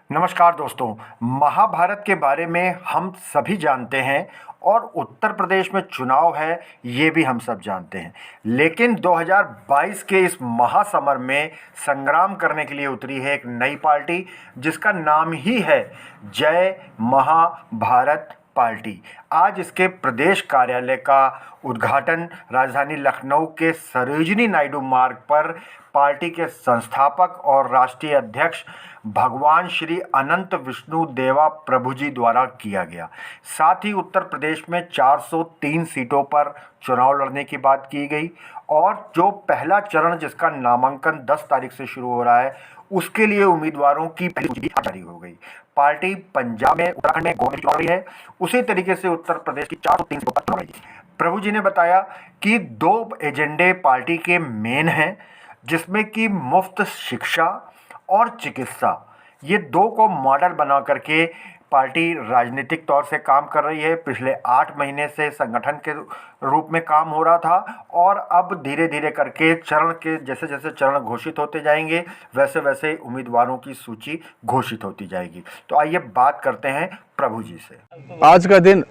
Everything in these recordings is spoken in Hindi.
नमस्कार दोस्तों। महाभारत के बारे में हम सभी जानते हैं और उत्तर प्रदेश में चुनाव है ये भी हम सब जानते हैं। लेकिन 2022 के इस महासमर में संग्राम करने के लिए उतरी है एक नई पार्टी जिसका नाम ही है जय महाभारत पार्टी। आज इसके प्रदेश कार्यालय का उद्घाटन राजधानी लखनऊ के सरोजिनी नायडू मार्ग पर पार्टी के संस्थापक और राष्ट्रीय अध्यक्ष भगवान श्री अनंत विष्णु देवा प्रभु जी द्वारा किया गया। साथ ही उत्तर प्रदेश में 403 सीटों पर चुनाव लड़ने की बात की गई और जो पहला चरण जिसका नामांकन 10 तारीख से शुरू हो रहा है उसके लिए उम्मीदवारों की पहली सूची जारी हो गई। पार्टी पंजाब में, उत्तराखंड में गोवा में चुनाव लड़ी है, उसी तरीके से उत्तर प्रदेश की 403 सीटों पर चुनाव लड़ी। प्रभु जी ने बताया कि 2 एजेंडे पार्टी के मेन हैं जिसमें कि मुफ्त शिक्षा और चिकित्सा, ये 2 को मॉडल बना करके पार्टी राजनीतिक तौर से काम कर रही है। पिछले 8 महीने से संगठन के रूप में काम हो रहा था और अब धीरे धीरे करके चरण के जैसे जैसे चरण घोषित होते जाएंगे वैसे वैसे उम्मीदवारों की सूची घोषित होती जाएगी। तो आइए बात करते हैं प्रभु जी से। आज का दिन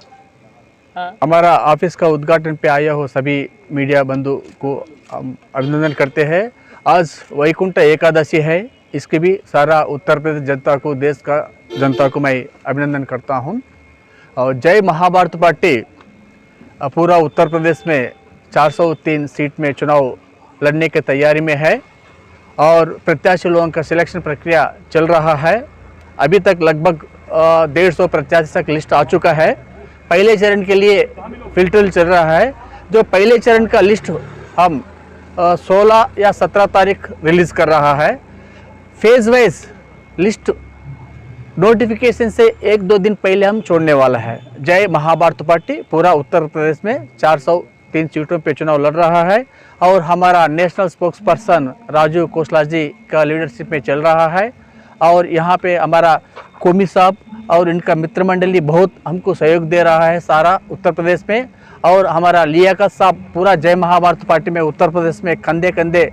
हमारा ऑफिस का उद्घाटन पे आया हो सभी मीडिया बंधु को अभिनंदन करते हैं। आज वैकुंठ एकादशी है, इसके भी सारा उत्तर प्रदेश जनता को, देश का जनता को मैं अभिनंदन करता हूं। और जय महाभारत पार्टी पूरा उत्तर प्रदेश में 403 सीट में चुनाव लड़ने की तैयारी में है और प्रत्याशी लोगों का सिलेक्शन प्रक्रिया चल रहा है। अभी तक लगभग 150 प्रत्याशी तक लिस्ट आ चुका है। पहले चरण के लिए फिल्टर चल रहा है। जो पहले चरण का लिस्ट हम 16 या 17 तारीख रिलीज़ कर रहा है। फेज वाइज लिस्ट नोटिफिकेशन से 1-2 दिन पहले हम छोड़ने वाला है। जय महाभारत पार्टी पूरा उत्तर प्रदेश में 403 सीटों पे चुनाव लड़ रहा है और हमारा नेशनल स्पोक्स पर्सन राजू कोसला जी का लीडरशिप में चल रहा है। और यहाँ पे हमारा कोमी साहब और इनका मित्र मंडली बहुत हमको सहयोग दे रहा है सारा उत्तर प्रदेश में। और हमारा लियाकत साहब पूरा जय महाभारत पार्टी में उत्तर प्रदेश में कंधे कंधे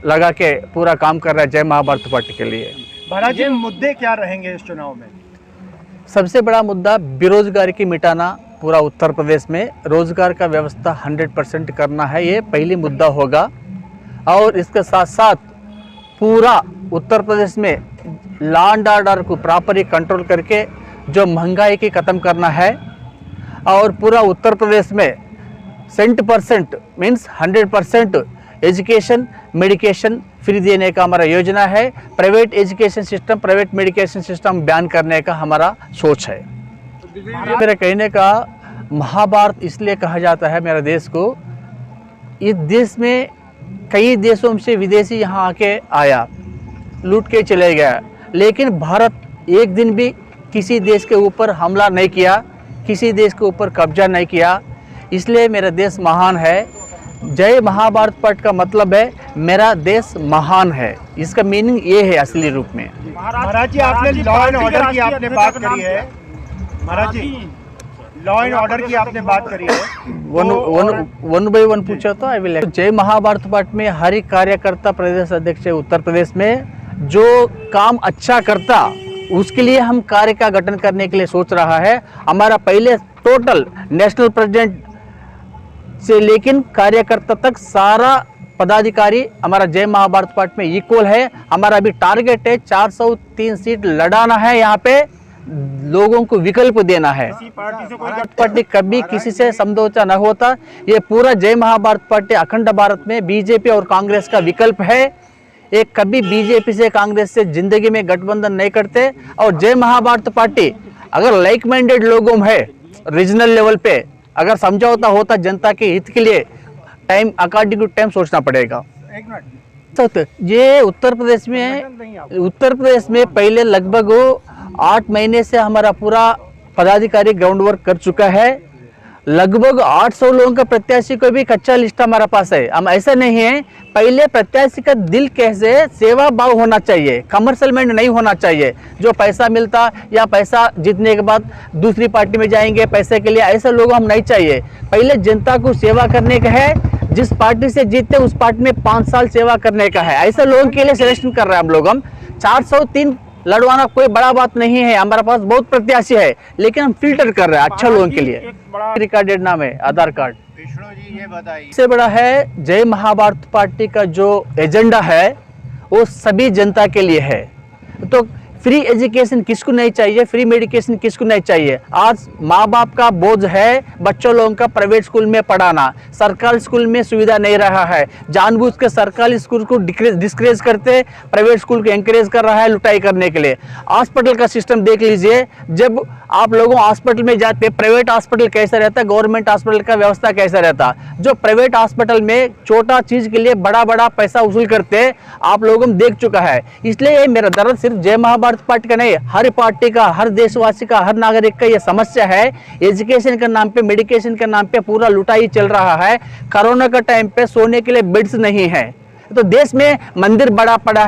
लगा के पूरा काम कर रहा है जय महाभारत पार्टी के लिए। महाराज जी, मुद्दे क्या रहेंगे इस चुनाव में? सबसे बड़ा मुद्दा बेरोजगारी की मिटाना। पूरा उत्तर प्रदेश में रोजगार का व्यवस्था 100% करना है, ये पहली मुद्दा होगा। और इसके साथ साथ पूरा उत्तर प्रदेश में लॉ एंड ऑर्डर को प्रॉपरली कंट्रोल करके जो महंगाई की ख़त्म करना है और पूरा उत्तर प्रदेश में 100% मीन्स 100% एजुकेशन मेडिकेशन फ्री देने का हमारा योजना है। Private education system, private medication system ban करने का हमारा सोच है। मेरे कहने का महाभारत इसलिए कहा जाता है मेरा देश को, इस देश में कई देशों से विदेशी यहाँ आके आया, लूट के चले गया, लेकिन भारत एक दिन भी किसी देश के ऊपर हमला नहीं किया, किसी देश के ऊपर कब्जा नहीं किया। इसलिए मेरा देश महान है। जय महाभारत पार्टी का मतलब है मेरा देश महान है, इसका मीनिंग ये है असली रूप में। महाराज जी, आपने लॉ एंड ऑर्डर की आपने बात करी है। महाराज जी, लॉ एंड ऑर्डर की आपने बात करी है। वन बाई वन पूछा तो आई विल। जय महाभारत पार्टी में हर एक कार्यकर्ता प्रदेश अध्यक्ष उत्तर प्रदेश में जो काम अच्छा करता उसके लिए हम कार्य का गठन करने के लिए सोच रहा है। हमारा पहले टोटल नेशनल प्रेसिडेंट से लेकिन कार्यकर्ता तक सारा पदाधिकारी हमारा जय महाभारत पार्टी में इक्वल है। हमारा अभी टारगेट है 403 सीट लड़ाना है, यहाँ पे लोगों को विकल्प देना है। पार्टी कभी किसी से समझौता न होता। ये पूरा जय महाभारत पार्टी अखंड भारत में बीजेपी और कांग्रेस का विकल्प है। ये कभी बीजेपी से कांग्रेस से जिंदगी में गठबंधन नहीं करते। और जय महाभारत पार्टी अगर लाइक माइंडेड लोगों में है, रीजनल लेवल पे अगर समझौता होता जनता के हित के लिए, टाइम अकॉर्डिंग टू टाइम सोचना पड़ेगा। ये उत्तर प्रदेश में पहले लगभग 8 महीने से हमारा पूरा पदाधिकारी ग्राउंड वर्क कर चुका है। लगभग 800 लोगों का प्रत्याशी को भी कच्चा लिस्ट हमारा पास है। हम ऐसा नहीं है, पहले प्रत्याशी का दिल कैसे सेवा भाव होना चाहिए, कमर्शियल माइंड नहीं होना चाहिए। जो पैसा मिलता या पैसा जीतने के बाद दूसरी पार्टी में जाएंगे पैसे के लिए, ऐसे लोग हम नहीं चाहिए। पहले जनता को सेवा करने का है, जिस पार्टी से जीतते उस पार्टी में 5 साल सेवा करने का है। ऐसे लोगों के लिए सिलेक्शन कर रहे हैं हम लोग। हम 403 लड़वाना कोई बड़ा बात नहीं है, हमारे पास बहुत प्रत्याशी है, लेकिन हम फिल्टर कर रहे हैं अच्छा लोगों के लिए। रिकॉर्डेड नाम है आधार कार्ड। विष्णु जी ये बताइए, सबसे बड़ा है जय महाभारत पार्टी का जो एजेंडा है वो सभी जनता के लिए है। तो फ्री एजुकेशन किसको नहीं चाहिए, फ्री मेडिकेशन किसको नहीं चाहिए। आज माँ बाप का बोझ है बच्चों लोगों का प्राइवेट स्कूल में पढ़ाना, सरकारी स्कूल में सुविधा नहीं रहा है, जानबूझ के सरकारी स्कूल को डिस्करेज करते प्राइवेट स्कूल को एंकरेज कर रहा है लुटाई करने के लिए। हॉस्पिटल का सिस्टम देख लीजिए, जब आप लोगों हॉस्पिटल में जाते प्राइवेट हॉस्पिटल कैसा रहता है, गवर्नमेंट हॉस्पिटल का व्यवस्था कैसा रहता। जो प्राइवेट हॉस्पिटल में छोटा चीज के लिए बड़ा बड़ा पैसा वसूल करते आप लोगों ने देख चुका है। इसलिए मेरा दर्द सिर्फ जय महाभारत पार्टी का नहीं, हर पार्टी का, हर देशवासी का, हर नागरिक का ये समस्या है। एजुकेशन के नाम पे, मेडिकेशन के नाम पे पूरा लुटाई चल रहा है। कोरोना का टाइम पे सोने के लिए बेड्स नहीं है, तो देश में मंदिर बड़ा पड़ा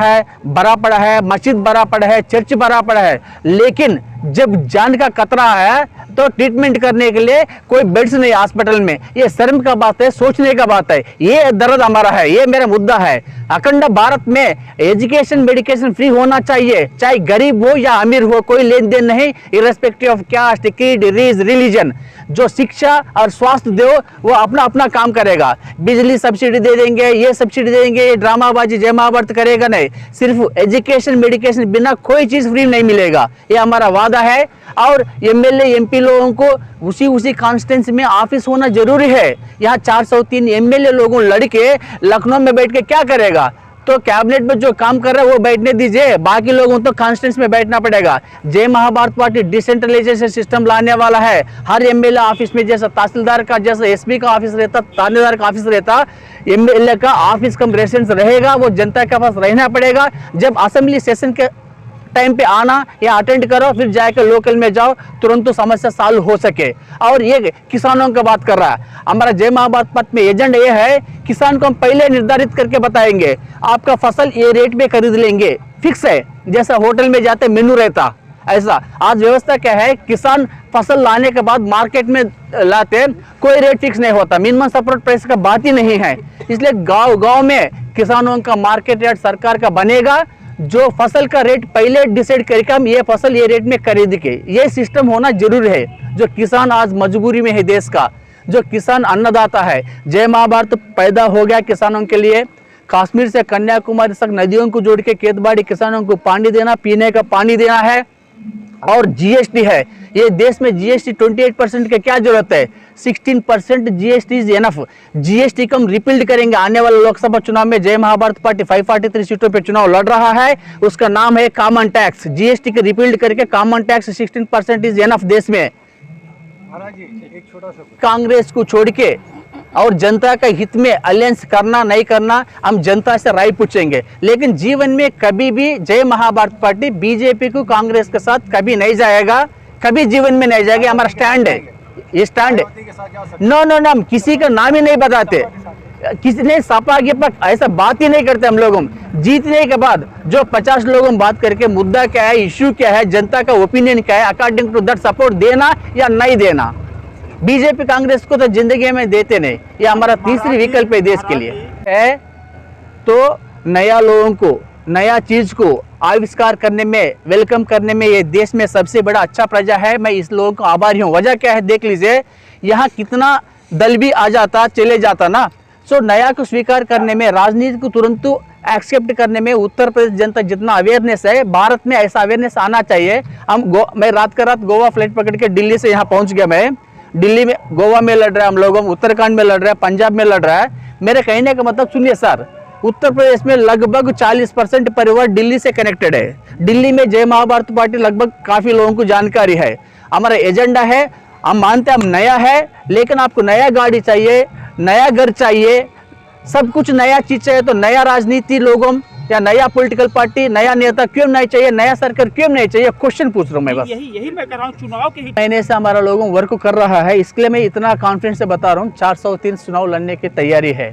है, मस्जिद बड़ा पड़ा है, चर्च बड़ा पड़ा है, लेकिन जब जान का खतरा है तो ट्रीटमेंट करने के लिए कोई बेड्स नहीं हॉस्पिटल में। ये शर्म का बात है, सोचने का बात है। ये दर्द हमारा है, ये मेरा मुद्दा है। अखंड भारत में एजुकेशन मेडिकेशन फ्री होना चाहिए, चाहे गरीब हो या अमीर हो, कोई लेन देन नहीं, irrespective of caste, creed, race, religion. जो शिक्षा और स्वास्थ्य दो वो अपना अपना काम करेगा। बिजली सब्सिडी दे देंगे, ये सब्सिडी दे देंगे, ये ड्रामाबाजी जय महाभारत करेगा नहीं। सिर्फ एजुकेशन मेडिकेशन बिना कोई चीज फ्री नहीं मिलेगा, ये हमारा वादा है। और एमएलए एमपी लोगों को उसी कॉन्स्टिट्यूंसी में ऑफिस होना जरूरी है। यहाँ 403 एमएलए लोगों लड़के लखनऊ में बैठ के क्या करेगा, तो कैबिनेट में जो काम कर रहे हैं वो बैठने दीजिए, बाकी लोगों तो कॉन्स्टिट्यूंसी में बैठना पड़ेगा। जय महाभारत पार्टी डिसेंट्रलाइजेशन सिस्टम लाने वाला है। हर एमएलए ऑफिस में जैसा तहसीलदार का, जैसा एसपी का ऑफिस रहता, थानेदार का ऑफिस रहता, एमएलए का ऑफिस कम रेसिडेंस रहेगा, वो जनता के पास रहना पड़ेगा। जब असेंबली सेशन के टाइम पे आना या अटेंड करो, फिर जाकर लोकल में जाओ, तुरंत तो समस्या सॉल्व हो सके। और ये किसानों का बात कर रहा है, हमारा जय महाभारत पार्टी में एजेंडा ये है, किसान को हम पहले निर्धारित करके बताएंगे आपका फसल ये रेट में खरीद लेंगे, फिक्स है। जैसा होटल में जाते मेनू रहता ऐसा आज व्यवस्था क्या है, किसान फसल लाने के बाद मार्केट में लाते, कोई रेट फिक्स नहीं होता, मिनिमम सपोर्ट प्राइस का बात ही नहीं है। इसलिए गांव में किसानों का मार्केट रेट सरकार का बनेगा, जो फसल का रेट पहले डिसाइड करके हम ये फसल ये रेट में खरीद के, ये सिस्टम होना जरूरी है। जो किसान आज मजबूरी में है देश का, जो किसान अन्नदाता है। जय महाभारत पैदा हो गया किसानों के लिए, कश्मीर से कन्याकुमारी तक नदियों को जोड़ के खेतबाड़ी किसानों को पानी देना, पीने का पानी देना है। और जीएसटी है, ये देश में जीएसटी 28% की क्या जरूरत है, 16% जीएसटी इज एनफ। जीएसटी को हम रिपील्ड करेंगे आने वाले लोकसभा चुनाव में। जय महाभारत पार्टी 543 सीटों पे चुनाव लड़ रहा है, उसका नाम है कॉमन टैक्स। जीएसटी को रिपील्ड करके कॉमन टैक्स 16% इज एनफ देश में। एक छोटा सा कांग्रेस को छोड़ के और जनता के हित में अलायंस करना नहीं करना हम जनता से राय पूछेंगे, लेकिन जीवन में कभी भी जय महाभारत पार्टी बीजेपी को कांग्रेस के साथ कभी नहीं जाएगा, कभी जीवन में नहीं जाएगा। हमारा स्टैंड है, ये स्टैंड है। नो हम किसी का नाम ही नहीं बताते, किसी ने सपा के पक ऐसा बात ही नहीं करते हम लोगों। जीतने के बाद जो 50 लोगों बात करके मुद्दा क्या है, इश्यू क्या है, जनता का ओपिनियन क्या है, अकॉर्डिंग टू दैट सपोर्ट देना या नहीं देना। बीजेपी कांग्रेस को तो जिंदगी में देते नहीं, ये हमारा तीसरी विकल्प है देश के लिए है। तो नया लोगों को, नया चीज को आविष्कार करने में, वेलकम करने में ये देश में सबसे बड़ा अच्छा प्रजा है। मैं इस लोगों को आभारी हूँ। वजह क्या है देख लीजिए, यहाँ कितना दल भी आ जाता चले जाता ना, सो नया को स्वीकार करने में, राजनीति को तुरंत एक्सेप्ट करने में उत्तर प्रदेश जनता जितना अवेयरनेस है, भारत में ऐसा अवेयरनेस आना चाहिए। मैं रात का रात गोवा फ्लाइट पकड़ के दिल्ली से यहाँ पहुँच गया। मैं दिल्ली में, गोवा में लड़ रहा है हम लोगों, उत्तराखंड में लड़ रहा है, पंजाब में लड़ रहा है। मेरे कहने का मतलब सुनिए सर, उत्तर प्रदेश में लगभग 40% परिवार दिल्ली से कनेक्टेड है। दिल्ली में जय महाभारत पार्टी लगभग काफी लोगों को जानकारी है। हमारा एजेंडा है, हम मानते हैं हम नया है, लेकिन आपको नया गाड़ी चाहिए, नया घर चाहिए, सब कुछ नया चीज चाहिए, तो नया राजनीति लोगों या नया पॉलिटिकल पार्टी, नया नेता क्यों नहीं चाहिए, नया सरकार क्यों नहीं चाहिए, क्वेश्चन पूछ रहा हूँ मैं। बस यही मैं कर रहा हूँ। चुनाव के महीने से हमारा लोगों वर्क कर रहा है, इसके लिए मैं इतना कॉन्फिडेंस से बता रहा हूँ। 403 चुनाव लड़ने की तैयारी है।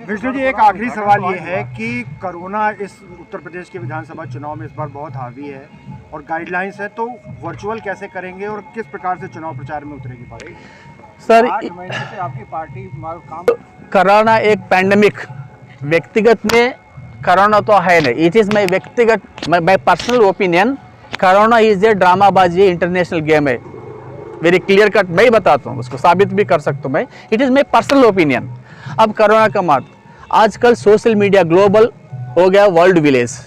विष्णु जी एक आखिरी सवाल ये है कि कोरोना इस उत्तर प्रदेश के विधानसभा चुनाव में इस बार बहुत हावी है और गाइडलाइंस है, तो वर्चुअल कैसे करेंगे और किस प्रकार से चुनाव प्रचार में उतरेगी पार्टी? सर 8 महीने से आपकी पार्टी काम कोरोना एक पैंडेमिक, व्यक्तिगत में कोरोना तो है नहीं। इट इज़ माई व्यक्तिगत my personal opinion, corona is a ड्रामाबाजी इंटरनेशनल गेम है, वेरी क्लियर कट मैं ही बताता हूँ, उसको साबित भी कर सकता हूँ मैं। It is my personal opinion. अब कोरोना का मत, आजकल सोशल मीडिया ग्लोबल हो गया, वर्ल्ड विलेज।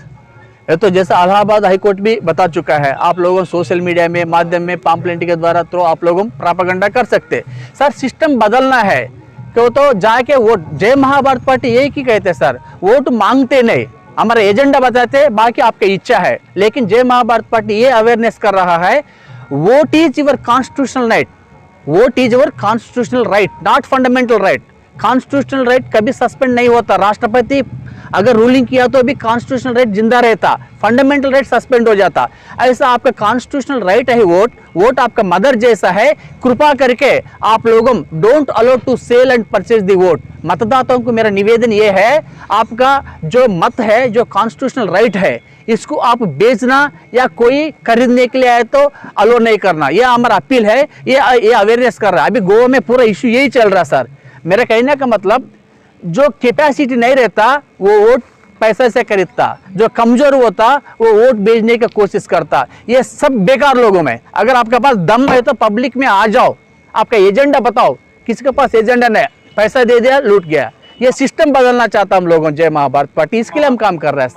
ये तो जैसा इलाहाबाद हाई कोर्ट भी बता चुका है, आप लोगों सोशल मीडिया में माध्यम में पाम्पलेट के द्वारा तो आप लोगों प्रोपेगेंडा कर सकते। सर सिस्टम बदलना है, क्यों तो जाके वोट, जय महाभारत पार्टी यही की कहते सर, वोट मांगते नहीं, हमारा एजेंडा बताते, बाकी आपकी इच्छा है। लेकिन जय महाभारत पार्टी ये अवेयरनेस कर रहा है, vote is your constitutional right, vote is your constitutional right, not fundamental right. Constitutional right कभी सस्पेंड नहीं होता, राष्ट्रपति अगर रूलिंग किया तो भी कॉन्स्टिट्यूशनल राइट जिंदा रहता, फंडामेंटल राइट सस्पेंड हो जाता। ऐसा आपका कॉन्स्टिट्यूशनल राइट है वोट, वोट आपका मदर जैसा है। कृपा करके आप लोगों don't allow to sell and purchase the vote. मतदाताओं को मेरा निवेदन ये है, आपका जो मत है, जो कॉन्स्टिट्यूशनल राइट है, इसको आप बेचना या कोई खरीदने के लिए आए तो अलो नहीं करना, यह हमारा अपील है। ये अवेयरनेस कर रहा है। अभी गोवा में पूरा इश्यू यही चल रहा है सर। मेरा कहने का मतलब, जो कैपेसिटी नहीं रहता वो वोट पैसे से खरीदता, जो कमजोर होता वो वोट बेचने की कोशिश करता। ये सब बेकार लोगों में, अगर आपके पास दम है तो पब्लिक में आ जाओ, आपका एजेंडा बताओ। किसी के पास एजेंडा नहीं, पैसा दे दिया लूट गया। ये सिस्टम बदलना चाहता हम लोगों जय महाभारत पार्टी, इसके लिए हम काम कर रहे हैं।